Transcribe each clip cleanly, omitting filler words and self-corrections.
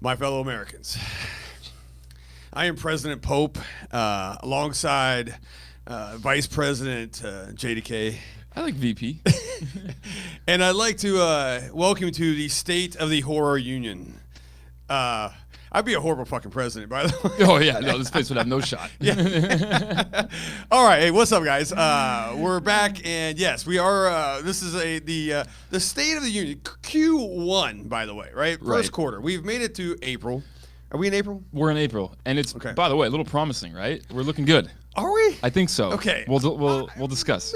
My fellow Americans, I am President Pope alongside Vice President JDK. I like VP. And I'd like to welcome you to the State of the Horror Union. I'd be a horrible fucking president, by the way. Oh, yeah. No, this place would have no shot. Yeah. All right. Hey, what's up, guys? We're back, and yes, we are. This is the State of the Union, Q1, by the way, right? First quarter. We've made it to April. Are we in April? We're in April, and it's, by the way, a little promising, right? We're looking good. Are we? I think so. Okay. We'll discuss.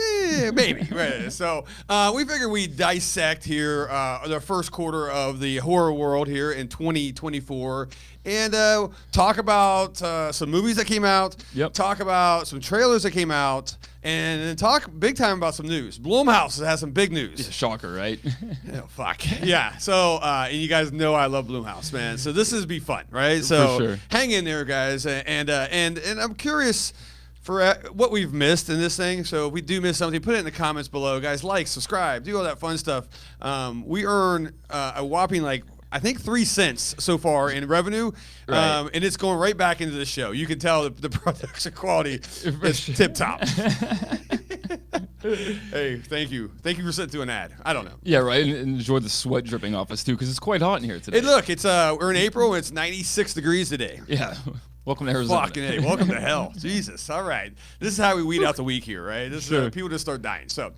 Maybe. Right. So we figured we'd dissect here the first quarter of the horror world here in 2024 and talk about some movies that came out, talk about some trailers that came out, and then talk big time about some news. Blumhouse has some big news. It's a shocker, right? Oh, fuck. Yeah. So, and you guys know I love Blumhouse, man. So this is be fun, right? So for sure. Hang in there, guys. And I'm curious for what we've missed in this thing. So if we do miss something, put it in the comments below. Guys, like, subscribe, do all that fun stuff. We earn a whopping, I think 3 cents so far in revenue, and it's going right back into the show. You can tell the production quality is tip top. Hey, thank you for sitting through an ad. I don't know. Yeah, right. And enjoy the sweat dripping off us too, because it's quite hot in here today. Hey, look, it's we're in April. And it's 96 degrees today. Yeah. Welcome to Arizona. Fucking A. Welcome to hell. Jesus. All right. This is how we weed out the week here, right? This is people just start dying. So,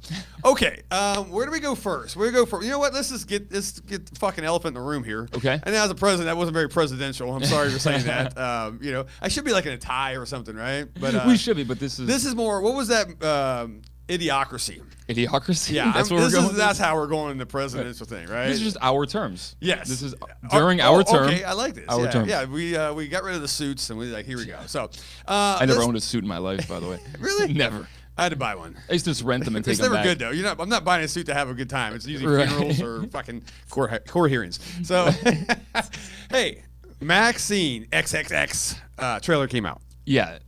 okay. Where do we go first? Where do we go first? You know what? Let's get the fucking elephant in the room here. Okay. And as a president, that wasn't very presidential. I'm sorry for saying that. I should be like in a tie or something, right? But we should be. But this is more. What was that? Idiocracy. Idiocracy? Yeah, that's where we're going. That's how we're going in the presidential thing, right? This is just our terms. Yes. This is during our term. Okay, I like this. Our term. Yeah, we got rid of the suits and we here we go. So I never owned a suit in my life, by the way. Really? Never. I had to buy one. I used to just rent them and take them back. It's never good though. I'm not buying a suit to have a good time. It's usually funerals or fucking court hearings. So hey, Maxxxine XXX trailer came out. Yeah.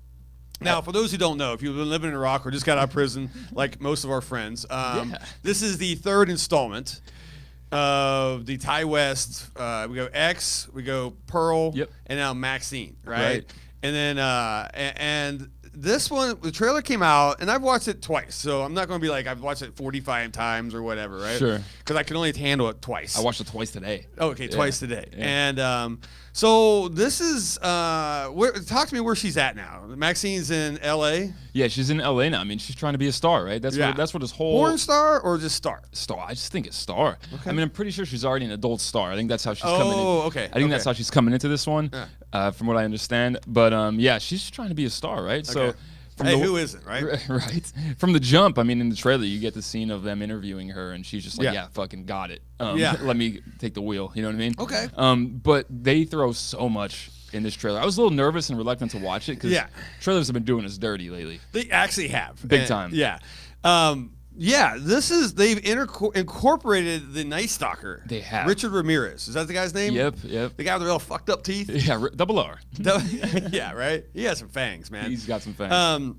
Now, for those who don't know, if you've been living in Iraq or just got out of prison, like most of our friends, this is the third installment of the Ty West. We go X, we go Pearl, and now Maxxxine, right? And then and this one, the trailer came out, and I've watched it twice, so I'm not going to be like I've watched it 45 times or whatever, right? Sure. Because I can only handle it twice. I watched it twice today. Oh, okay, twice today. Yeah. And so this is talk to me where she's at now. Maxxine's in L.A. Yeah, she's in L.A. now. I mean, she's trying to be a star, right? That's what this whole porn star or just star. Star. I just think it's star. Okay. I mean, I'm pretty sure she's already an adult star. I think that's how she's coming in. Oh, okay. I think that's how she's coming into this one, from what I understand. But yeah, she's just trying to be a star, right? Okay. So. Hey, who isn't, right? Right. From the jump, I mean, in the trailer, you get the scene of them interviewing her, and she's just like, yeah fucking got it. Let me take the wheel. You know what I mean? Okay. But they throw so much in this trailer. I was a little nervous and reluctant to watch it because trailers have been doing us dirty lately. They actually have. Big time. Yeah. They've incorporated the Night Stalker. They have. Richard Ramirez. Is that the guy's name? Yep. The guy with the real fucked up teeth? Yeah, double R. Yeah, right? He has some fangs, man. He's got some fangs.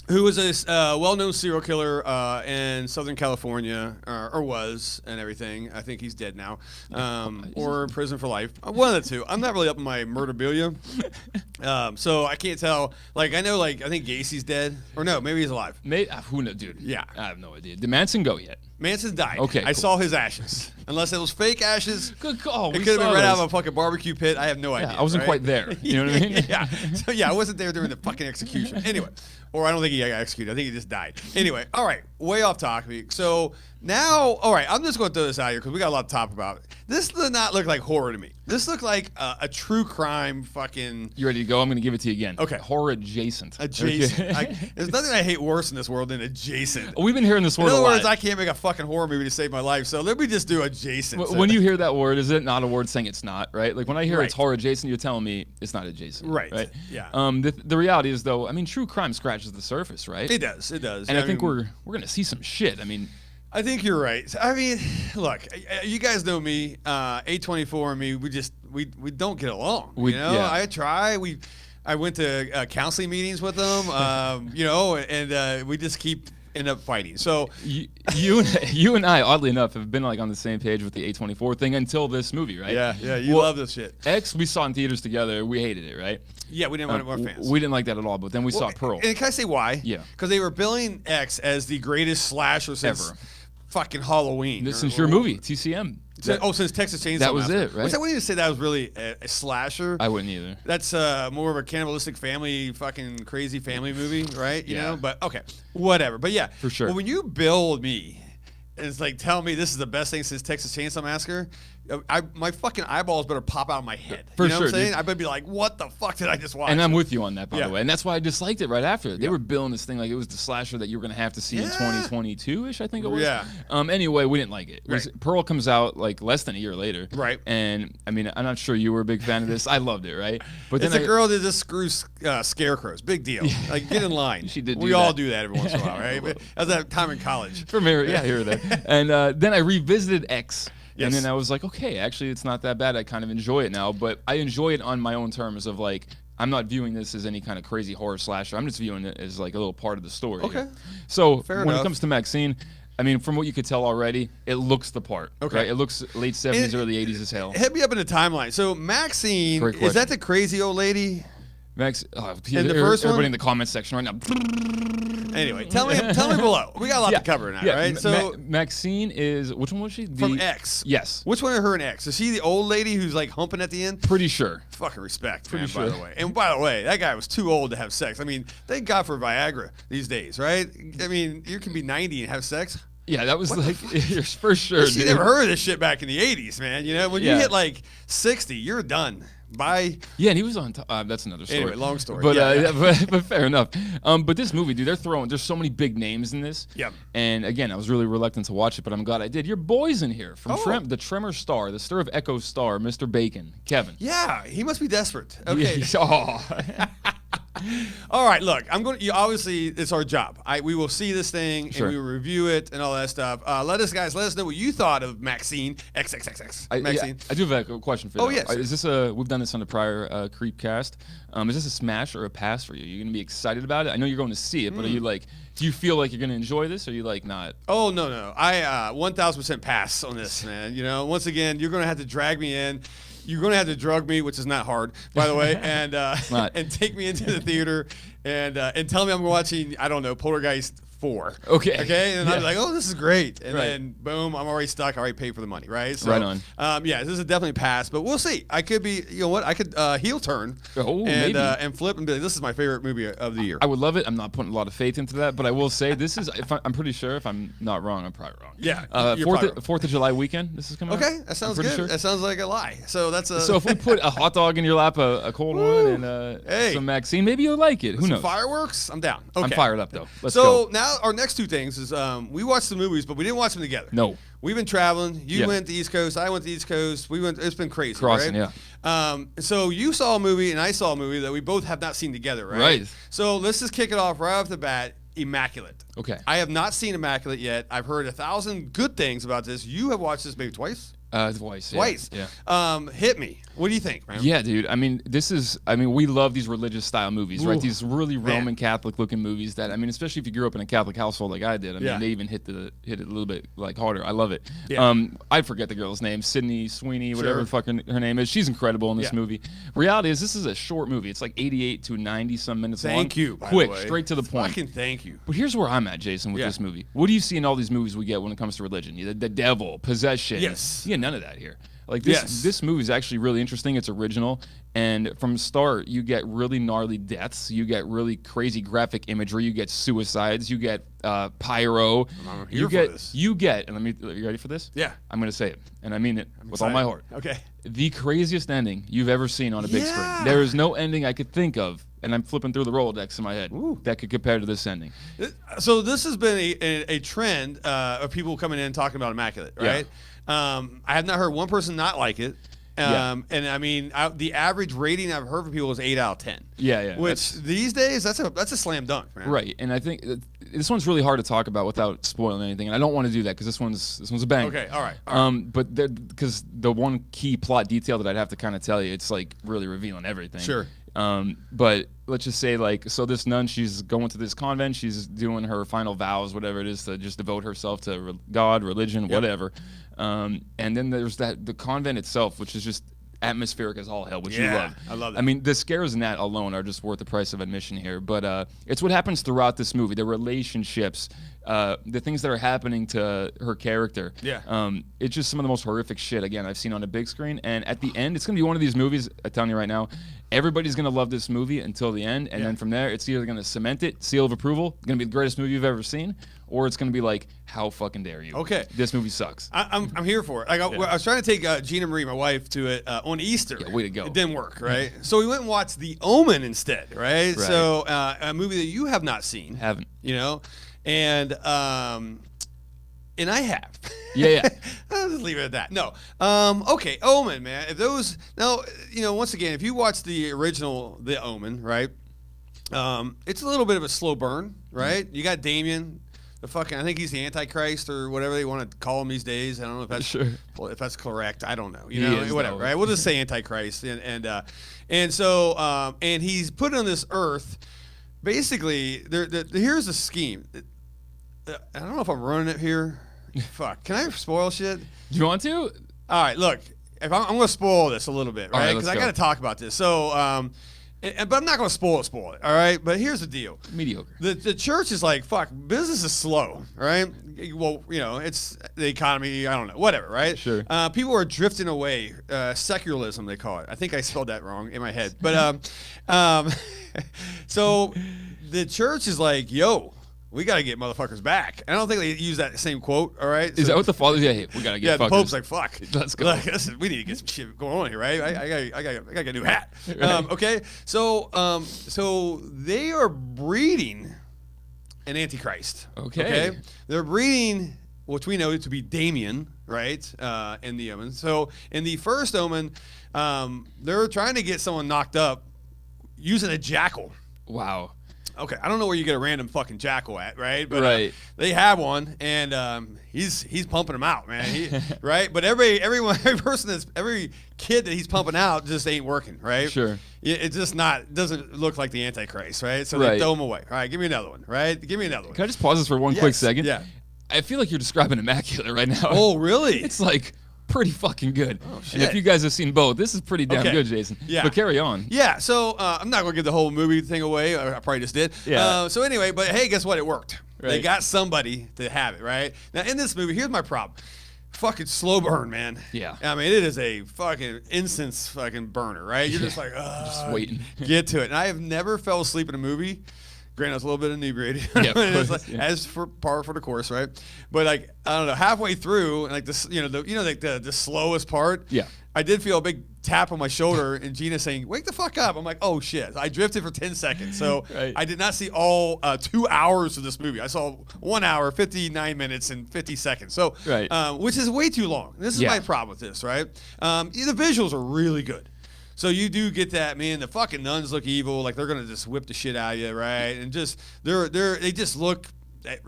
Who was a well-known serial killer in Southern California, or was, and everything. I think he's dead now, or in prison for life. One of the two. I'm not really up in my murderabilia, so I can't tell. Like, I know, I think Gacy's dead, or no, maybe he's alive. Who knows, dude? Yeah, I have no idea. Did Manson go yet? Manson died. Okay, I saw his ashes. Unless it was fake ashes. Good call. It could have been right out of a fucking barbecue pit. I have no idea. I wasn't quite there. You know what I mean? Yeah. So I wasn't there during the fucking execution. Anyway, or I don't think he got executed. I think he just died. Anyway, all right. Way off topic. So now, all right. I'm just going to throw this out here because we got a lot to talk about. This does not look like horror to me. This looked like a true crime fucking. You ready to go? I'm going to give it to you again. Okay. Horror adjacent. Adjacent. There's nothing I hate worse in this world than adjacent. We've been hearing this word a lot. In other words, I can't make a fucking horror movie to save my life, so let me just do adjacent. When you hear that word, is it not a word saying it's not, right? Like when I hear it's horror adjacent, you're telling me it's not adjacent. Right. Yeah. The reality is, though, I mean, true crime scratches the surface, right? It does. And I think we're going to see some shit. I mean, I think you're right. I mean, look, you guys know me, A24 and me. We don't get along. I try. I went to counseling meetings with them. And we just keep end up fighting. So you and I, oddly enough, have been like on the same page with the A24 thing until this movie, right? Yeah, you love this shit. X, we saw in theaters together. We hated it, right? Yeah, we didn't want fans. We didn't like that at all. But then we saw Pearl. And can I say why? Yeah, because they were billing X as the greatest slasher since ever. Fucking Halloween. Since your movie, TCM. Since Texas Chainsaw That was Massacre. it, right? Was that when you say that was really a slasher? I wouldn't either. That's more of a cannibalistic family, fucking crazy family movie, right? You know, but okay, whatever. But yeah, for sure. Well, when you build me, and it's like, tell me this is the best thing since Texas Chainsaw Massacre, my fucking eyeballs better pop out of my head. For you know sure, what I'm saying? dude. I better be like, what the fuck did I just watch? And I'm with you on that, by Yeah. the way. And that's why I disliked it right after. They were billing this thing like it was the slasher that you were going to have to see in 2022-ish, I think it was. Yeah. Anyway, we didn't like it. Right. Pearl comes out like less than a year later. Right. And, I mean, I'm not sure you were a big fan of this. I loved it, right? But It's a girl that just screws scarecrows. Big deal. Like, get in line. She did do We all that. do that every once in a while, right? But that was that time in college. For me, yeah, here or there. And then I revisited X. Yes. And then I was like, okay, actually, it's not that bad. I kind of enjoy it now. But I enjoy it on my own terms of like, I'm not viewing this as any kind of crazy horror slasher. I'm just viewing it as like a little part of the story. Okay. So Fair when enough. it comes to Maxxxine, I mean, from what you could tell already, it looks the part. Okay. Right? It looks late 70s, early 80s as hell. Hit me up in the timeline. So Maxxxine, Great is that the crazy old lady? Max, In the first everybody one? in the comment section right now. Anyway, tell me below. We got a lot to cover now, right? So Maxxxine is, which one was she? from X. Yes. Which one of her and X? Is she the old lady who's like humping at the end? Pretty sure. Fucking respect, Pretty man, sure. by the way. And by the way, that guy was too old to have sex. I mean, thank God for Viagra these days, right? I mean, you can be 90 and have sex. Yeah, that was like for sure. She dude. never heard of this shit back in the 80s, man. You know, when you hit like 60, you're done. Bye. Yeah, and he was on top. That's another story. Anyway, long story. But, Yeah. but fair enough. But this movie, dude, there's so many big names in this. Yep. And again, I was really reluctant to watch it, but I'm glad I did. Your boy's in here from Oh. the Tremor star, the Stir of Echo star, Mr. Bacon, Kevin. Yeah, he must be desperate. Okay. Oh. All right, look, I'm going to, obviously, it's our job. We will see this thing Sure. and we will review it and all that stuff. Let us know what you thought of Maxxxine, XXXX. Maxxxine. I do have a question for you. Oh, though. yes. Is this we've done this on the prior Creepcast. Is this a smash or a pass for you? You're going to be excited about it? I know you're going to see it, but are you like, do you feel like you're going to enjoy this or are you like not? Oh, no. I 1,000% pass on this, man. You know, once again, you're going to have to drag me in. You're going to have to drug me, which is not hard, by the way, and and take me into the theater and tell me I'm watching, I don't know, Poltergeist 4. Okay. And Yeah. I'm like, oh, this is great. And Right. then, boom, I'm already stuck. I already paid for the money, right? So, Right on. Yeah, this is definitely a pass, but we'll see. I could be, you know what? I could heel turn Maybe. and flip and be like, this is my favorite movie of the year. I would love it. I'm not putting a lot of faith into that, but I will say this is. I'm pretty sure if I'm not wrong, I'm probably wrong. Yeah, you're probably wrong. 4th of July weekend. This is coming. Okay, out? that sounds I'm pretty good. Sure. That sounds like a lie. So that's a. So if we put a hot dog in your lap, a cold one, and Hey. some Maxxxine, maybe you'll like it. Who some knows? fireworks, I'm down. Okay. I'm fired up though. Let's So go. now our next two things is we watched the movies, but we didn't watch them together. No. We've been traveling. You Yeah. went to the East Coast. I went to the East Coast. We went. It's been crazy. Crossing, right? So you saw a movie and I saw a movie that we both have not seen together, right? Right. So let's just kick it off right off the bat. Immaculate. Okay. I have not seen Immaculate yet. I've heard 1,000 good things about this. You have watched this maybe twice. Twice. Twice. Yeah. Hit me. What do you think, man? Yeah, dude. I mean, we love these religious style movies, right? Ooh, These really man. Roman Catholic looking movies that, I mean, especially if you grew up in a Catholic household like I did, I mean, Yeah. they even hit it a little bit like harder. I love it. Yeah. I forget the girl's name, Sydney Sweeney, whatever Sure. the fuck her name is. She's incredible in this Yeah. movie. Reality is, this is a short movie. It's like 88 to 90 some minutes long. Thank you. by the Quick, way. straight to the point. Fucking thank you. But here's where I'm at, Jason, with Yeah. this movie. What do you see in all these movies we get when it comes to religion? The devil, possession. Yes. You get none of that here. Like this, Yes. this movie is actually really interesting. It's original, and from the start, you get really gnarly deaths. You get really crazy graphic imagery. You get suicides. You get pyro. I'm here you for get this. you get. And you ready for this? Yeah. I'm gonna say it, and I mean it with all my heart. Okay. The craziest ending you've ever seen on a big Yeah. screen. There is no ending I could think of, and I'm flipping through the Rolodex in my head Ooh. that could compare to this ending. So this has been a trend of people coming in and talking about Immaculate, right? I have not heard one person not like it. And I mean, the average rating I've heard from people is 8 out of 10. Yeah. Which these days, that's a slam dunk, man. Right, and I think this one's really hard to talk about without spoiling anything, and I don't want to do that because this one's a banger. Okay, all right. But because the one key plot detail that I'd have to kind of tell you, it's like really revealing everything. Sure. But let's just say, like, so this nun, she's going to this convent, she's doing her final vows, whatever it is, to just devote herself to God, religion, whatever. And then there's the convent itself, which is just atmospheric as all hell, which you love. I love that. I mean, the scares in that alone are just worth the price of admission here. But it's what happens throughout this movie, the relationships, the things that are happening to her character. Yeah. It's just some of the most horrific shit, again, I've seen on a big screen. And at the end, it's going to be one of these movies, I'm telling you right now, everybody's going to love this movie until the end. And then from there, it's either going to cement it, seal of approval, going to be the greatest movie you've ever seen, or it's going to be like, how fucking dare you? Okay. This movie sucks. I'm here for it. Like, I was trying to take Gina Marie, my wife, to it on Easter. Yeah, way to go. It didn't work, right? So we went and watched The Omen instead, right? So a movie that you have not seen. Haven't. You know? And I have. Yeah. I'll just leave it at that. No. Okay, Omen, man. If those now, once again, if you watch the original The Omen, right? It's a little bit of a slow burn, right? You got Damien, I think he's the Antichrist or whatever they want to call him these days. I don't know if that's if that's correct. I don't know. Whatever, right? We'll just say Antichrist, and so he's put on this earth. Basically, here's the scheme. I don't know if I'm running it here. Fuck. Can I spoil shit? Do you want to? All right. Look, if I'm going to spoil this a little bit, right? Because I got to talk about this. So, but I'm not going to spoil it. All right. But here's the deal. Mediocre. The church is like, fuck, business is slow, right? Well, it's the economy. I don't know. Whatever, right? Sure. People are drifting away. Secularism, they call it. I think I spelled that wrong in my head. But so the church is like, yo, we got to get motherfuckers back. I don't think they use that same quote, all right? Is that what the father? Yeah, we got to get fuckers. The Pope's like, fuck. Let's go. Like, listen, we need to get some shit going on here, right? I got to get a new hat. Right. Okay? So they are breeding an Antichrist. Okay. They're breeding, which we know to be Damien, right, in the Omen. So in the first Omen, they're trying to get someone knocked up using a jackal. Wow. Okay, I don't know where you get a random fucking jackal at, right? But they have one, and he's pumping them out, man. Right? But every kid that he's pumping out just ain't working, right? Sure. It's just doesn't look like the Antichrist, right? So they throw him away. All right, give me another one, right? Give me another one. Can I just pause this for one quick second? Yeah. I feel like you're describing Immaculate right now. Oh, really? It's like pretty fucking good. Oh, shit. And if you guys have seen both, this is pretty damn good, Jason. Yeah. But carry on. Yeah, so I'm not going to give the whole movie thing away. I probably just did. Yeah. So anyway, but hey, guess what? It worked. Right. They got somebody to have it, right? Now, in this movie, here's my problem. Fucking slow burn, man. Yeah. I mean, it is a fucking instance fucking burner, right? You're just like, just waiting. Get to it. And I have never fell asleep in a movie. Granted, I was a little bit inebriated. Yeah, as for par for the course, right? But like, I don't know, halfway through, like this, like the slowest part. Yeah. I did feel a big tap on my shoulder and Gina saying, "Wake the fuck up." I'm like, "Oh shit." I drifted for 10 seconds. So I did not see all 2 hours of this movie. I saw 1 hour, 59 minutes, and 50 seconds. So, which is way too long. This is my problem with this, right? The visuals are really good. So you do get that, man. The fucking nuns look evil, like they're gonna just whip the shit out of you, right? And just they just look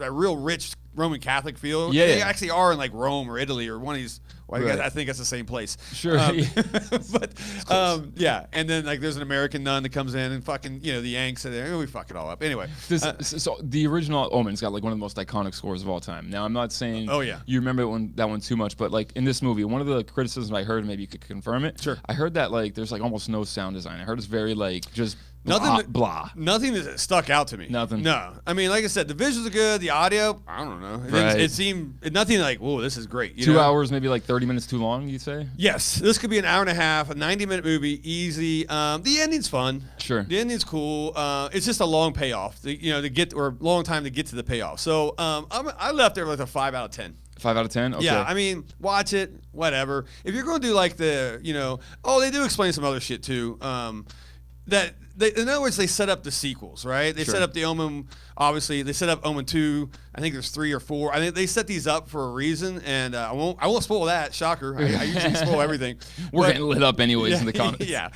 a real rich Roman Catholic feel. Yeah, they actually are in like Rome or Italy or one of these. Well, I think it's the same place. Sure. But yeah, and then like there's an American nun that comes in and fucking the Yanks and we fuck it all up. Anyway, so the original Omen's got like one of the most iconic scores of all time. Now I'm not saying you remember that one too much, but like in this movie, one of the criticisms I heard, maybe you could confirm it. Sure. I heard that like there's like almost no sound design. I heard it's very like just blah. Nothing that stuck out to me. Nothing. No. I mean, like I said, the visuals are good. The audio, I don't know. It seemed nothing like, whoa, this is great. 2 hours, maybe like 30 minutes too long, you'd say? Yes. This could be an hour and a half, a 90-minute movie, easy. The ending's fun. Sure. The ending's cool. It's just a long payoff, long time to get to the payoff. So I left there with a 5 out of 10. 5 out of 10? Okay. Yeah, I mean, watch it, whatever. If you're going to do like they do explain some other shit too. In other words, they set up the sequels, right? They set up the Omen, obviously. They set up Omen 2. I think there's 3 or 4. I think they set these up for a reason, and I won't spoil that. Shocker. I usually spoil everything. We're getting lit up anyways in the comments. Yeah,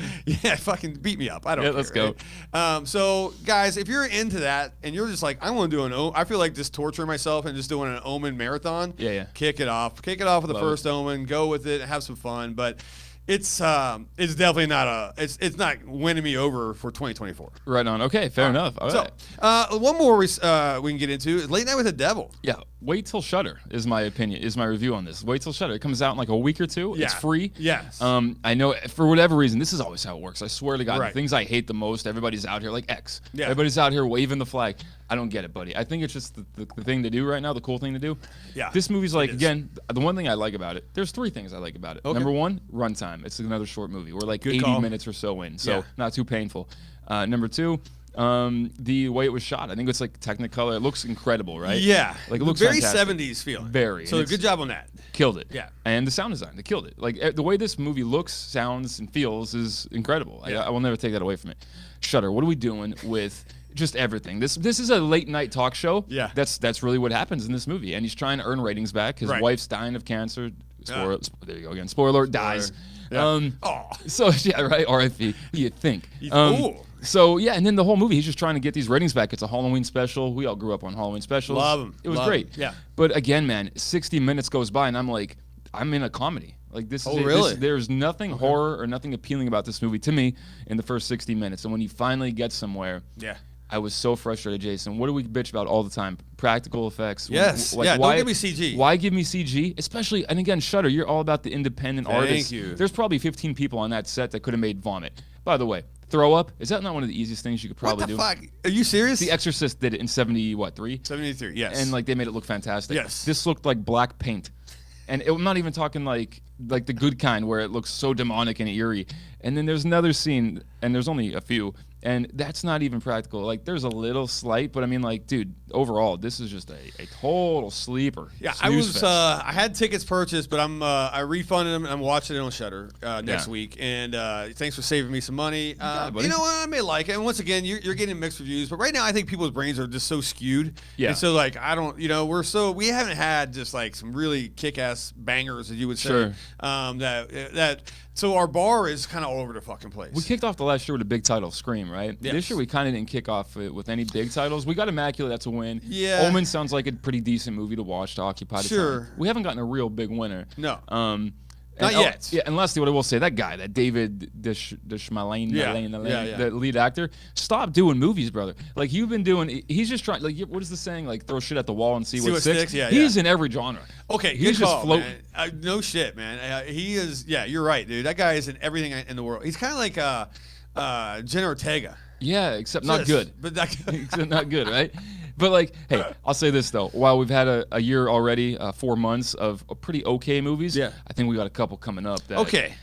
fucking beat me up. I don't care. Let's go. Right? So, guys, if you're into that, and you're just like, I want to do I feel like just torturing myself and just doing an Omen marathon. Yeah. Kick it off. Kick it off with the first Omen. Go with it. Have some fun. But It's definitely not it's not winning me over for 2024. Right on. Okay, fair enough. All right. So, one more we can get into is Late Night with the Devil. Yeah, wait till Shudder is my opinion, is my review on this. Wait till Shudder. It comes out in like a week or two. Yeah. It's free. Yes. I know for whatever reason, this is always how it works. I swear to God, Right. the things I hate the most, everybody's out here like X. Yeah. Everybody's out here waving the flag. I don't get it, buddy. I think it's just the thing to do right now, the cool thing to do. Yeah, This movie's like, it is. again, the one thing I like about it, there's 3 things I like about it. Okay. Number 1, runtime. It's another short movie. We're like Good 80 call. minutes or so in, so Yeah. not too painful. Number 2, the way it was shot. I think it's like Technicolor. It looks incredible, right? Yeah, Like it looks very fantastic. 70s feel. Very. So And good job on that. Killed it. Yeah. And the sound design, they killed it. Like the way this movie looks, sounds, and feels is incredible. Yeah. I will never take that away from it. Shudder. What are we doing with just everything? This is a late night talk show. Yeah. That's really what happens in this movie. And he's trying to earn ratings back. His Right. wife's dying of cancer. There you go again. Spoiler alert, dies. Yeah. So yeah, right. R.I.P. You think? Ooh. So yeah, and then the whole movie, he's just trying to get these ratings back. It's a Halloween special. We all grew up on Halloween specials. Love 'em. It was Love 'em. great. Yeah. But again, man, 60 minutes goes by, and I'm like, I'm in a comedy. Like this is Oh, really? there's nothing horror or nothing appealing about this movie to me in the first 60 minutes. And when you finally get somewhere, Yeah. I was so frustrated, Jason. What do we bitch about all the time? Practical effects. Yes. Yeah, don't give me CG. Why give me CG? Especially, and again, Shudder, you're all about the independent Thank artists. you. There's probably 15 people on that set that could have made vomit. By the way, throw up, is that not one of the easiest things you could probably What the do? fuck? Are you serious? The Exorcist did it in 73? 73, yes. And like they made it look fantastic. Yes. This looked like black paint. And I'm not even talking like the good kind where it looks so demonic and eerie. And then there's another scene, and there's only a few, and that's not even practical. Like there's a little slight, but I mean, like, dude, overall, this is just a total sleeper. Yeah, Snooze fest. I had tickets purchased, but I refunded them and I'm watching it on Shudder next Yeah. week. And thanks for saving me some money. got it, buddy. You know what? I may like it. And once again, you're getting mixed reviews, but right now I think people's brains are just so skewed. Yeah. And so like I don't, we haven't had just like some really kick-ass bangers, as you would say. Sure. So our bar is kind of all over the fucking place. We kicked off the last year with a big title, Scream, right? Yes. This year we kind of didn't kick off it with any big titles. We got Immaculate, that's a win. Yeah. Omen sounds like a pretty decent movie to watch to occupy the Sure. time. We haven't gotten a real big winner. No. Not yet. Yeah, and lastly, what I will say, that guy, that David Deshmalaine, Yeah. the lead actor, stop doing movies, brother. Like you've been doing, he's just trying. Like what is the saying? Like throw shit at the wall and see what sticks. Yeah, he's in every genre. Okay, he's good just call, floating. man. No shit, man. He is. Yeah, you're right, dude. That guy is in everything in the world. He's kind of like Jenna Ortega. Yeah, except not Just- good. But that, Except not good, right? But like, hey, I'll say this though. While we've had a year already, 4 months of pretty okay movies, Yeah. I think we got a couple coming up. That, okay.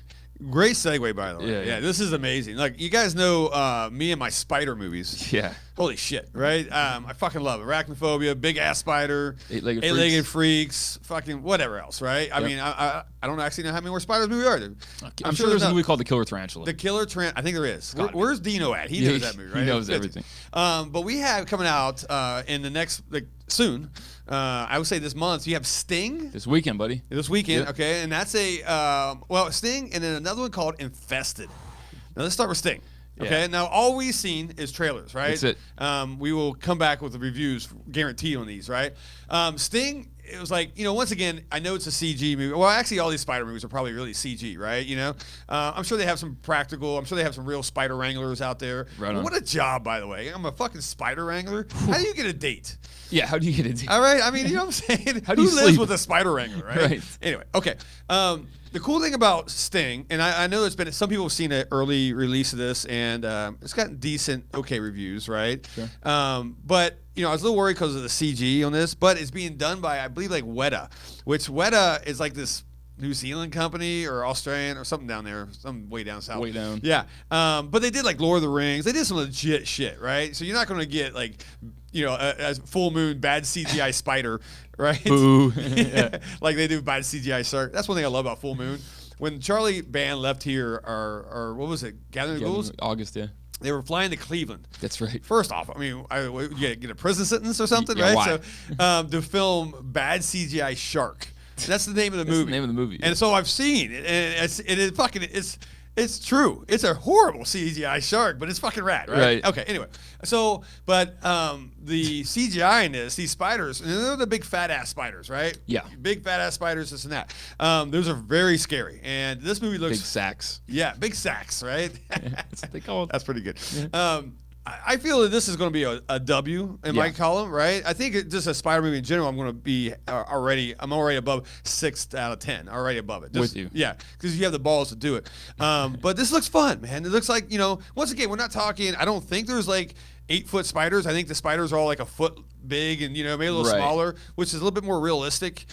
Great segue, by the way. Yeah, Yeah, yeah. this is amazing. Like, you guys know me and my spider movies. Yeah. Holy shit, right? I fucking love it. Arachnophobia, big ass spider, Eight-legged freaks, fucking whatever else, right? I Yep. mean, I don't actually know how many more spiders movie are there. I'm sure there's a movie called The Killer Tarantula. The Killer I think there is. Gotta be. Where's Dino at? He knows that movie, right? He knows Good. everything. But we have coming out in the next, soon. I would say this month. You have Sting This weekend, buddy. this weekend, Yep. okay, and that's Sting, and then another one called Infested. Now let's start with Sting. Okay, Yeah. now all we've seen is trailers, right? That's it. We will come back with the reviews guaranteed on these, right? Sting, it was like, once again, I know it's a CG movie. Well, actually, all these spider movies are probably really CG, right? I'm sure they have some practical. I'm sure they have some real spider wranglers out there. Right on. What a job, by the way. I'm a fucking spider wrangler. How do you get a date? Yeah, how do you get it? All right, I mean, you know what I'm saying? How do you Who lives sleep? with a spider wrangler, right? Right. Anyway, okay. The cool thing about Sting, and I know there's been some people have seen an early release of this, and it's gotten decent, okay reviews, right? Sure. But I was a little worried because of the CG on this, but it's being done by, I believe, like Weta, which Weta is like this New Zealand company or Australian or something down there, some way down south. Way down. Yeah. But they did like Lord of the Rings. They did some legit shit, right? So you're not going to get like, a full moon bad CGI spider, right? Boo. Yeah. Like they do bad CGI shark. That's one thing I love about Full Moon. When Charlie Band left here, or what was it, Gathering of Ghouls? August, yeah. They were flying to Cleveland. That's right. First off, I mean, you get a prison sentence or something, Yeah, right? why? So to film bad CGI shark. That's the name of the movie. the name of the movie, yeah. And so I've seen it, and it's It's true. It's a horrible CGI shark, but it's fucking rad, right? Right. Okay. Anyway, so but the CGI in this, these spiders, and they're the big fat ass spiders, right? Yeah. Big fat ass spiders, this and that. Those are very scary, and this movie looks Big sacks. Yeah, big sacks, right? That's what they call it. That's pretty good. I feel that this is going to be a W in my column, right? I think just a Spider movie in general, I'm going to be I'm already above 6 out of 10, already above it. With you. Yeah, because you have the balls to do it. But this looks fun, man. It looks like, once again, we're not talking, I don't think there's like 8-foot spiders. I think the spiders are all like a foot big and, maybe a little smaller, which is a little bit more realistic.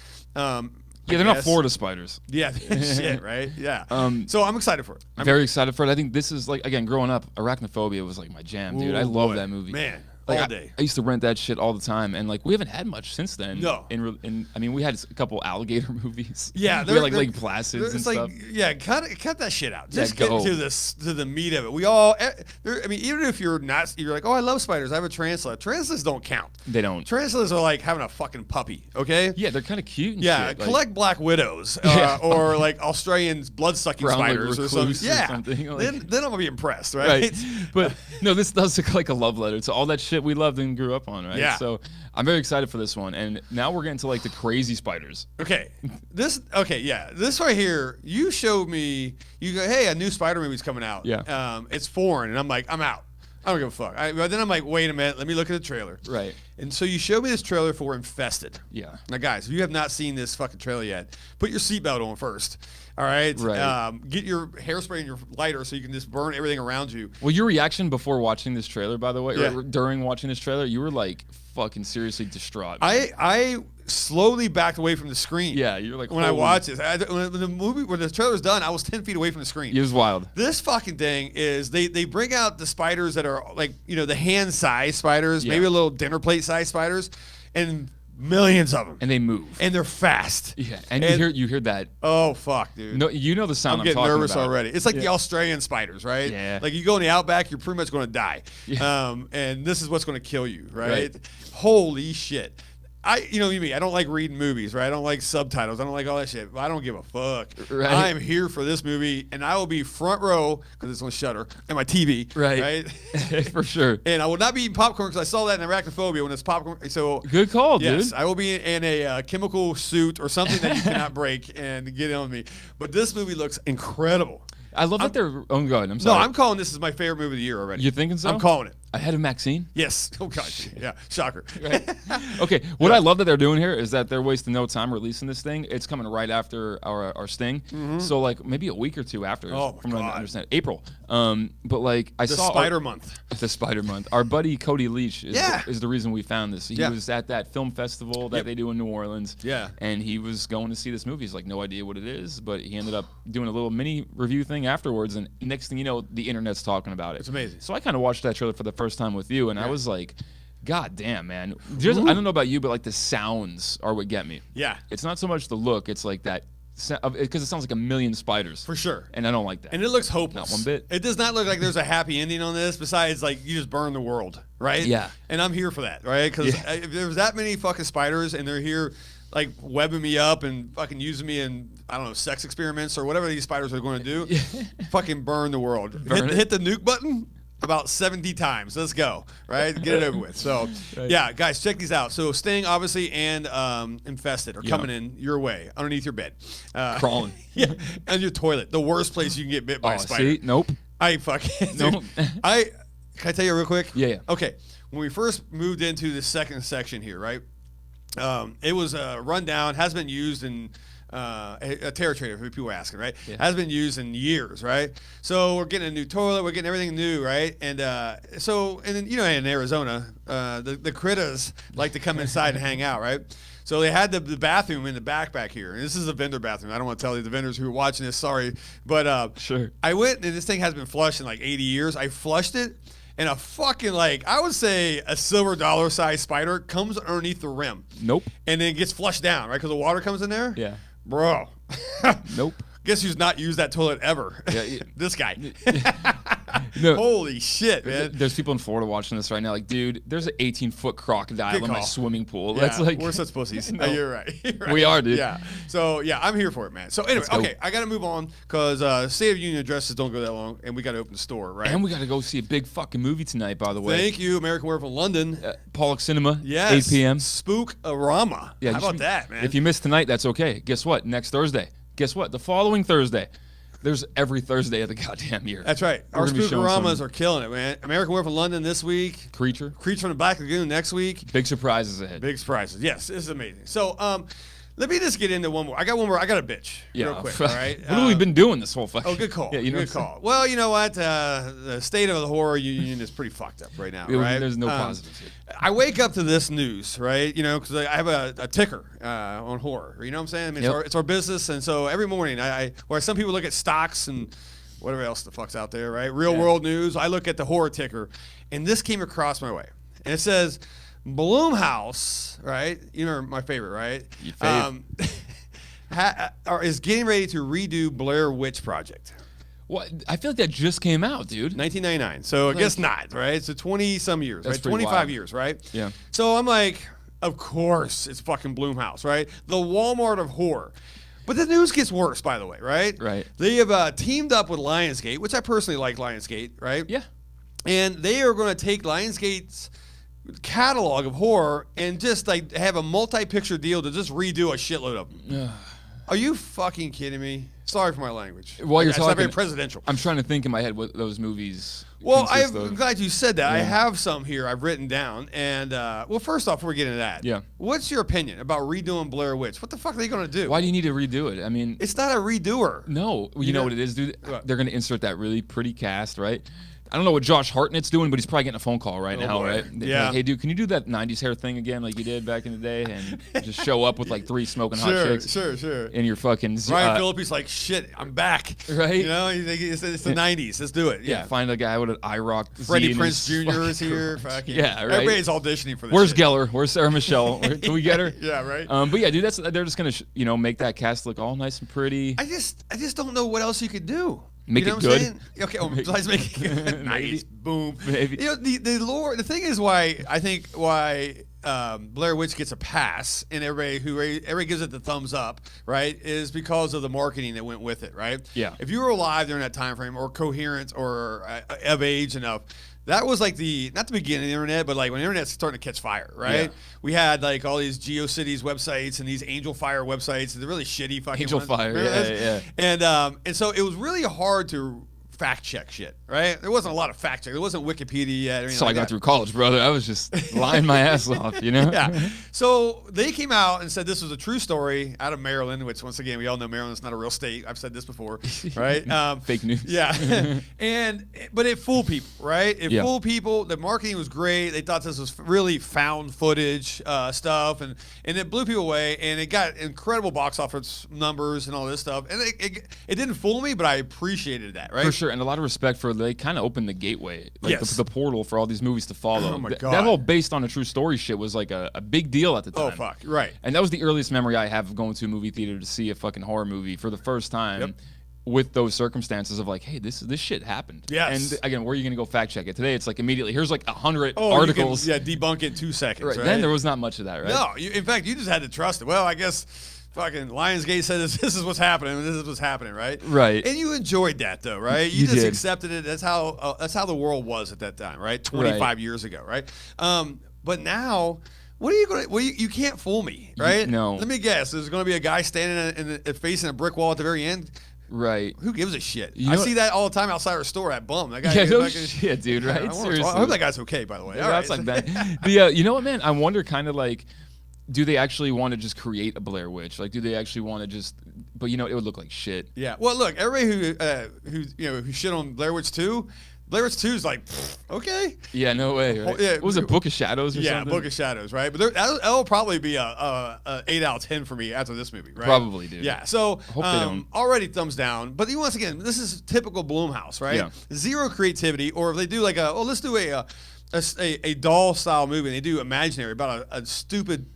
Yeah, they're not Florida spiders. Yeah, shit, right? Yeah. So I'm excited for it. I'm very excited for it. I think this is like, again, growing up, Arachnophobia was like my jam, dude. I love that movie. Man, like, all day. I used to rent that shit all the time, and like we haven't had much since then. No. I mean, we had a couple alligator movies. Yeah, we had like Lake Placids and stuff. Yeah, cut that shit out. Just Yeah, get to the meat of it. We all, I mean, even if you're like, oh, I love spiders. I have a tarantula. Tarantulas don't count. They don't. Tarantulas are like having a fucking puppy. Okay. Yeah, they're kind of cute. And Yeah, shit. collect black widows or like Australian blood-sucking spiders or something. Yeah, then I'm gonna be impressed, right? But no, this does look like a love letter to all that shit we loved and grew up on, right? Yeah. So I'm very excited for this one, and now we're getting to like the crazy spiders. Okay, this right here. You showed me. You go, hey, a new Spider movie's coming out. Yeah. It's foreign, and I'm like, I'm out. I don't give a fuck. But then I'm like, wait a minute, let me look at the trailer. Right. And so you showed me this trailer for Infested. Yeah. Now, guys, if you have not seen this fucking trailer yet, put your seatbelt on first. All right. Right. Get your hairspray and your lighter so you can just burn everything around you. Well, your reaction before watching this trailer, by the way, Yeah. or during watching this trailer, you were like fucking seriously distraught. I slowly backed away from the screen. Yeah, you're like when I watched this. When the trailer's done, I was 10 feet away from the screen. It was wild. This fucking thing is they bring out the spiders that are like the hand-sized spiders, maybe a little dinner plate-sized spiders, and millions of them. And they move. And they're fast. Yeah, and you hear that. Oh fuck, dude. No, you know the sound I'm getting talking nervous about. already. It's like the Australian spiders, right? Yeah. Like you go in the outback, you're pretty much going to die. Yeah. And this is what's going to kill you, right? Holy shit. You know me, I don't like reading movies, right? I don't like subtitles. I don't like all that shit. I don't give a fuck. Right. I am here for this movie, and I will be front row because it's on Shutter and my TV, right? For sure. And I will not be eating popcorn because I saw that in Arachnophobia when it's popcorn. So good call, dude. Yes, I will be in a chemical suit or something that you cannot break and get on me. But this movie looks incredible. I love that they're. Oh, God, I'm sorry. No, I'm calling this is my favorite movie of the year already. You thinking so? I'm calling it. Ahead of Maxxxine? Yes. Oh, God. Yeah. Shocker. Right. Okay. What I love that they're doing here is that they're wasting no time releasing this thing. It's coming right after our Sting. So, like, maybe a week or two after. Oh, from my what I God. understand. April. But, like, I saw. Spider Month. The Spider Month. Our buddy Cody Leach is the reason we found this. He Yeah. was at that film festival that they do in New Orleans. Yeah. And he was going to see this movie. He's like, no idea what it is. But he ended up doing a little mini review thing afterwards. And next thing you know, the internet's talking about it. It's amazing. So I kind of watched that trailer for the first time with you. And I was like, God damn, man. I don't know about you, but like the sounds are what get me. Yeah. It's not so much the look. It's like that. Because it sounds like a million spiders. For sure. And I don't like that. And it looks hopeless. Not one bit. It does not look like there's a happy ending on this besides, like, you just burn the world, right? Yeah. And I'm here for that, right? Because if there's that many fucking spiders and they're here, like, webbing me up and fucking using me in, I don't know, sex experiments or whatever these spiders are going to do, fucking burn the world. Hit the nuke button about 70 times. Let's go, right? Get it over with. So, yeah, guys, check these out. So, Sting, obviously, and Infested are coming in your way, underneath your bed. Crawling. Yeah, and your toilet. The worst place you can get bit by a spider. See? Nope. I fucking... Nope. Can I tell you real quick? Yeah. Okay. When we first moved into the second section here, right? It was run down, has been used in... a terror trader, for people asking, right? Yeah. Has been used in years, right? So we're getting a new toilet, we're getting everything new, right? And and then in Arizona, the critters like to come inside and hang out, right? So they had the bathroom in the back here, and this is a vendor bathroom. I don't want to tell you the vendors who are watching this, sorry, but Sure. I went and this thing has been flushed in like 80 years. I flushed it. And a fucking, like, I would say a silver dollar size spider comes underneath the rim. Nope. And then gets flushed down, right? Because the water comes in there. Yeah. Bro. Nope. Guess who's not used that toilet ever? Yeah, This guy. No. Holy shit, man. There's people in Florida watching this right now. Like, dude, there's an 18-foot crocodile Good in my call. swimming pool. Yeah, That's like we're such pussies. No. You're right. You're right. We are, dude. Yeah. So yeah, I'm here for it, man. So anyway, go. okay, I got to move on because State of Union addresses don't go that long, and we got to open the store, right? And we got to go see a big fucking movie tonight, by the way. Thank you, American Werewolf in London. Pollock Cinema, Yes. 8 p.m. Spook-arama. Yeah, How just- about that, man? If you missed tonight, that's okay. Guess what? Next Thursday. Guess what? The following Thursday. There's every Thursday of the goddamn year. That's right. We're Our gonna be showing Spook-aramas some are killing it, man. American Werewolf in London this week. Creature. Creature from the Black Lagoon next week. Big surprises ahead. Big surprises. Yes, this is amazing. So, let me just get into one more. I got one more. I got a bitch. Yeah. Real quick. All right. What have we been doing this whole fucking? Oh, good call. Yeah, you know Good call. Well, you know what? The state of the horror union is pretty fucked up right now, right? There's no positives here. I wake up to this news, right? You know, because I have a ticker on horror. You know what I'm saying? I mean, Yep. it's our business, and so every morning, where some people look at stocks and whatever else the fuck's out there, right? Real world news. I look at the horror ticker, and this came across my way, and it says Blumhouse, right? You know my favorite, right? Your fave. Is getting ready to redo Blair Witch Project. What? I feel like that just came out, dude. 1999. So I guess not, right? So 20-some years, That's right? pretty 25 wild. years, right? Yeah. So I'm like, of course it's fucking Blumhouse, right? The Walmart of horror. But the news gets worse, by the way, right? Right. They have teamed up with Lionsgate, which I personally like Lionsgate, right? Yeah. And they are going to take Lionsgate's catalog of horror and just like have a multi-picture deal to just redo a shitload of them. Are you fucking kidding me? Sorry for my language. While you're It's not talking, very presidential. I'm trying to think in my head what those movies. Well, consist I'm of. glad you said that. I Yeah. have some here I've written down. And, well, first off, before we get into that, Yeah. what's your opinion about redoing Blair Witch? What the fuck are they going to do? Why do you need to redo it? I mean, It's not a redoer. no. You know what it is, dude? What? They're gonna insert that really pretty cast, right? I don't know what Josh Hartnett's doing, but he's probably getting a phone call right now, boy. right? Yeah. Like, hey, dude, can you do that '90s hair thing again, like you did back in the day, and just show up with like 3 smoking hot Sure, chicks sure. in your fucking Ryan Phillippe's like, shit, I'm back. Right? You know, it's the 90s. Let's do it. Yeah. Find a guy with an IROC. Freddie Prinze Jr. is here. Fucking, Yeah, right. Everybody's auditioning for this Where's shit. Geller? Where's Sarah Michelle? Can we get her? Yeah, right. But yeah, dude, they're just gonna make that cast look all nice and pretty. I just don't know what else you could do. Make you know it what I'm good. saying? Okay, besides make it good. Nice. Boom. Maybe. You know, the lore, the thing is why Blair Witch gets a pass and everybody gives it the thumbs up, right, is because of the marketing that went with it, right? Yeah. If you were alive during that time frame or coherent or of age enough, that was like not the beginning of the internet, but like when the internet's starting to catch fire, right? Yeah. We had like all these GeoCities websites and these Angel Fire websites, the really shitty fucking Angel ones. Fire, Remember yeah, those? yeah. And so it was really hard to fact check shit, right? There wasn't a lot of fact check. There wasn't Wikipedia yet. Or anything So like I got that. through college, brother. I was just lying my ass off, you know? Yeah. So they came out and said this was a true story out of Maryland, which once again we all know Maryland's not a real state. I've said this before, right? Fake news. Yeah. But it fooled people, right? It Yeah. fooled people. The marketing was great. They thought this was really found footage stuff, and it blew people away. And it got incredible box office numbers and all this stuff. And it didn't fool me, but I appreciated that, right? For sure, and a lot of respect for they kind of opened the gateway, like Yes. the portal for all these movies to follow. Oh my That God. whole based on a true story shit was like a big deal at the time. Oh fuck, right. And that was the earliest memory I have of going to a movie theater to see a fucking horror movie for the first time. Yep. With those circumstances of like, hey, this shit happened. Yes. And again, where are you gonna go fact check it? Today, it's like immediately. Here's like 100 Oh, articles. you can, debunk it in 2 seconds. Right. Right. Then there was not much of that, right? No, in fact, you just had to trust it. Well, I guess fucking Lionsgate said this is what's happening, and this is what's happening, right? Right. And you enjoyed that, though, right? You You just did. accepted it. That's how the world was at that time, right? 25 years ago, right? But now, what are you going to? Well, you can't fool me, right? No. Let me guess. There's going to be a guy standing facing a brick wall at the very end. Right. Who gives a shit? You I know see that all the time outside our store at Bum. That guy. Yeah, no fucking- shit, dude. Right? I Seriously. hope that guy's okay, by the way. Yeah, All that's right. like that. You know what, man? I wonder, kind of like, do they actually want to just create a Blair Witch? Like, do they actually want to just? But it would look like shit. Yeah. Well, look, everybody who shit on Blair Witch 2, Blair Witch 2 is like, okay. Yeah, no way. Right? Yeah, What was it, Book of Shadows or Yeah, something? Book of Shadows, right? But that'll probably be a 8 out of 10 for me after this movie, right? Probably, dude. Yeah. So Hope they don't. already thumbs down. But once again, this is typical Blumhouse, right? Yeah. Zero creativity. Or if they do like let's do a doll style movie. And they do imaginary about a stupid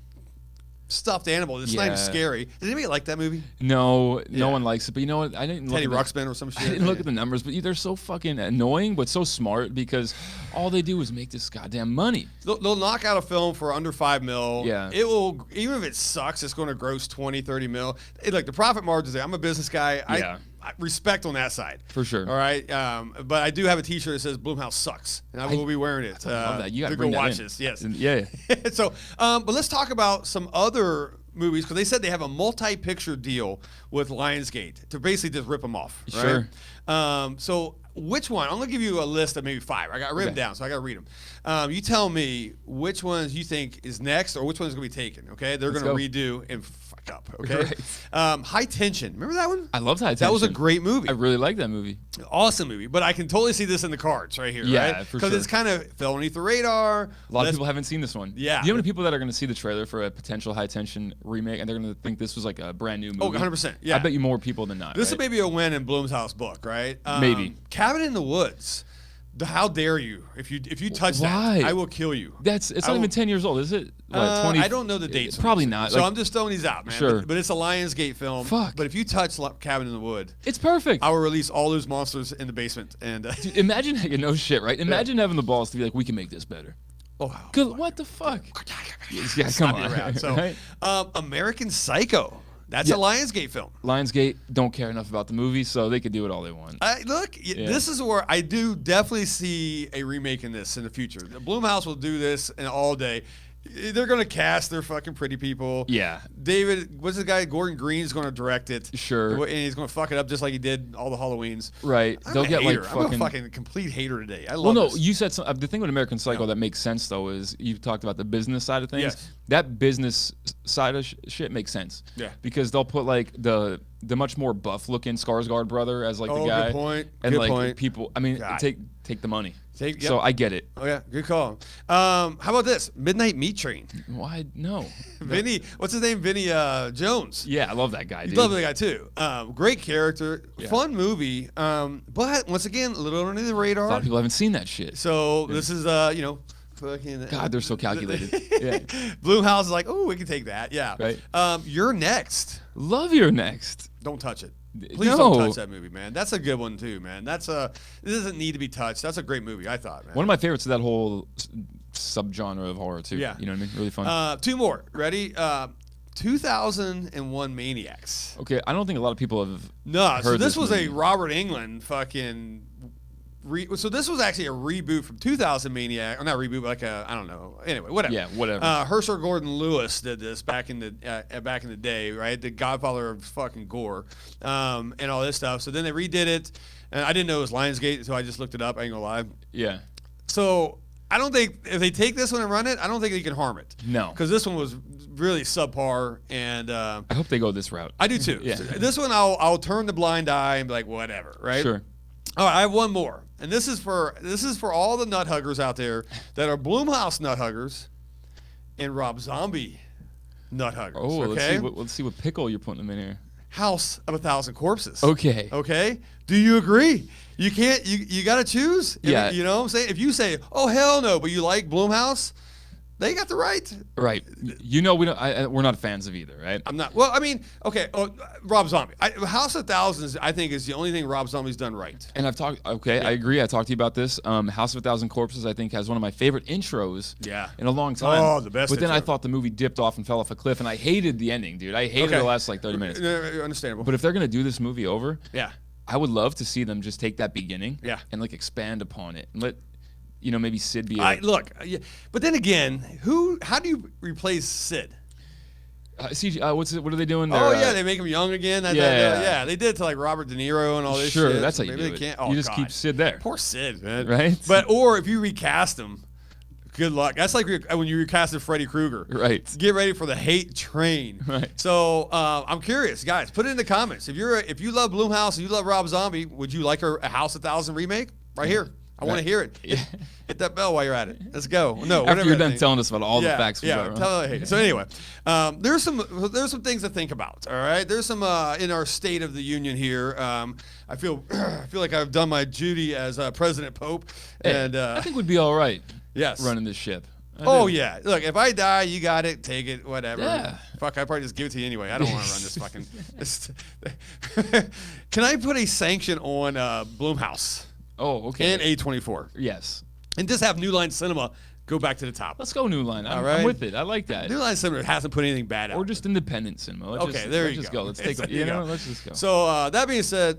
stuffed animal. It's not even scary. Did anybody like that movie? No one likes it. But you know what? I didn't Teddy look Ruxpin or some shit. I didn't look at the numbers, but they're so fucking annoying, but so smart because all they do is make this goddamn money. They'll knock out a film for under $5 million. Yeah. It will, even if it sucks, it's going to gross 20, 30 mil. Like the profit margins there. I'm a business guy. Yeah. I respect on that side. For sure. All right. But I do have a T-shirt that says Blumhouse sucks, and I will be wearing it. I love that. You got to go go watch this. Yes. Yeah. So, but let's talk about some other movies because they said they have a multi-picture deal with Lionsgate to basically just rip them off. Right? Sure. So which one? I'm gonna give you a list of maybe 5. I got written down, so I got to read them. You tell me which ones you think is next or which one is gonna be taken. Okay, they're gonna redo and fuck up. Okay. Right. High Tension. Remember that one? I loved High Tension. That was a great movie. I really like that movie. Awesome movie, but I can totally see this in the cards right here. Yeah, right? for Because sure. it's kind of fell underneath the radar. A lot of people haven't seen this one. Yeah. Do you know how many people that are going to see the trailer for a potential High Tension remake and they're going to think this was like a brand new movie? Oh, 100%. Yeah. I bet you more people than not. This is maybe a win in Blumhouse book, right? Maybe. Cabin in the Woods. How dare you? If you touch Why? that, I will kill you. It's not even 10 years old, is it? What, 20? I don't know the dates. Probably not. So I'm just throwing these out, man. Sure. But it's a Lionsgate film. Fuck. But if you touch Cabin in the Wood, it's perfect. I will release all those monsters in the basement. And Dude, imagine no shit, right? Imagine having the balls to be like, we can make this better. oh, wow. What the fuck? Yeah, come on. Around. So, Right? American Psycho. That's a Lionsgate film. Lionsgate don't care enough about the movie, so they could do it all they want. This is where I do definitely see a remake in this in the future. Blumhouse will do this all day. They're going to cast their fucking pretty people. Yeah. David, what's the guy? Gordon Green's going to direct it. Sure. And he's going to fuck it up just like he did all the Halloweens. Right. I'm They'll a get hater. like I'm a fucking complete hater today. I love Well, no, this. you said the thing with American Psycho that makes sense though is you talked about the business side of things. Yes. That business side of shit makes sense. Yeah. Because they'll put like the much more buff looking Skarsgård brother as like the guy. Good point. And good like point. people, I mean, God. take the money. Yep. So I get it. Oh yeah, good call. How about this? Midnight Meat Train. Why no? Vinny, what's his name? Vinny Jones. Yeah, I love that guy. You Dude. love that guy too. Great character, Yeah. fun movie. But once again, a little under the radar. A lot of people haven't seen that shit. So this is fucking. God, they're so calculated. Yeah. Blumhouse is like, oh, we can take that. Yeah. Right. You're next. Love your next. Don't touch it. Please No. don't touch that movie, man. That's a good one too, man. This doesn't need to be touched. That's a great movie, I thought, man. One of my favorites of that whole subgenre of horror too. Yeah. You know what I mean? Really fun. 2 more. Ready? 2001 Maniacs. Okay, I don't think a lot of people have. No, so heard this was movie. a Robert Englund fucking. So this was actually a reboot from 2000 Maniac, or not reboot, but like I don't know. Anyway, whatever. Yeah, whatever. Herschel Gordon Lewis did this back in the day, right? The Godfather of fucking gore, and all this stuff. So then they redid it, and I didn't know it was Lionsgate, so I just looked it up. I ain't gonna lie. Yeah. So I don't think if they take this one and run it, I don't think they can harm it. No. Because this one was really subpar, and I hope they go this route. I do too. Yeah. So this one I'll turn the blind eye and be like, whatever, right? Sure. All right, I have one more, and this is for all the nut huggers out there that are Blumhouse nut huggers and Rob Zombie nut huggers. Oh, okay? let's see what pickle you're putting them in here. House of 1,000 Corpses. Okay. Okay. Do you agree? You can't. You got to choose. Yeah. You know what I'm saying? If you say, "Oh hell no," but you like Blumhouse, they got the right. Right. You know we're not fans of either, right? I'm not. Well, I mean, okay. Rob Zombie. House of Thousands, I think, is the only thing Rob Zombie's done right. And I've talked. Okay, I agree. I talked to you about this. House of 1,000 Corpses, I think, has one of my favorite intros. Yeah. In a long time. Oh, the best But then I intro. thought the movie dipped off and fell off a cliff, and I hated the ending, dude. I hated the last like 30 minutes. Understandable. But if they're gonna do this movie over, yeah. I would love to see them just take that beginning, Yeah. and like expand upon it, and let maybe Sid be. Look, but then again, how do you replace Sid? What are they doing? Oh They're, yeah, they make him young again. Yeah. They did it to like Robert De Niro and all this. Sure, shit. that's how you Maybe do they it. can't. Oh, You just God. keep Sid there. Poor Sid, man. Right? Or if you recast him, good luck. That's like when you recasted Freddy Krueger. Right. Get ready for the hate train. Right. So I'm curious, guys. Put it in the comments. If you love Blumhouse and you love Rob Zombie, would you like a House of 1,000 remake? Right here. I want to hear it. Yeah. Hit that bell while you're at it. Let's go. No, After you're done thing. telling us about all the facts we got wrong. So anyway, there's some things to think about. All right, there's some in our State of the Union here. I feel like I've done my duty as President Pope, Hey, and I think we'd be all right yes, running this ship. Oh, yeah. Look, if I die, you got it. Take it. Whatever. Yeah. Fuck, I'd probably just give it to you anyway. I don't want to run this fucking... Can I put a sanction on Blumhouse Oh, okay. and A24? Yes. And just have New Line Cinema go back to the top. Let's go New Line. I'm right. with it. I like that. New Line Cinema hasn't put anything bad out. Or just independent cinema. Let's There just you go. go. Let's take. You know, let's just go. So that being said,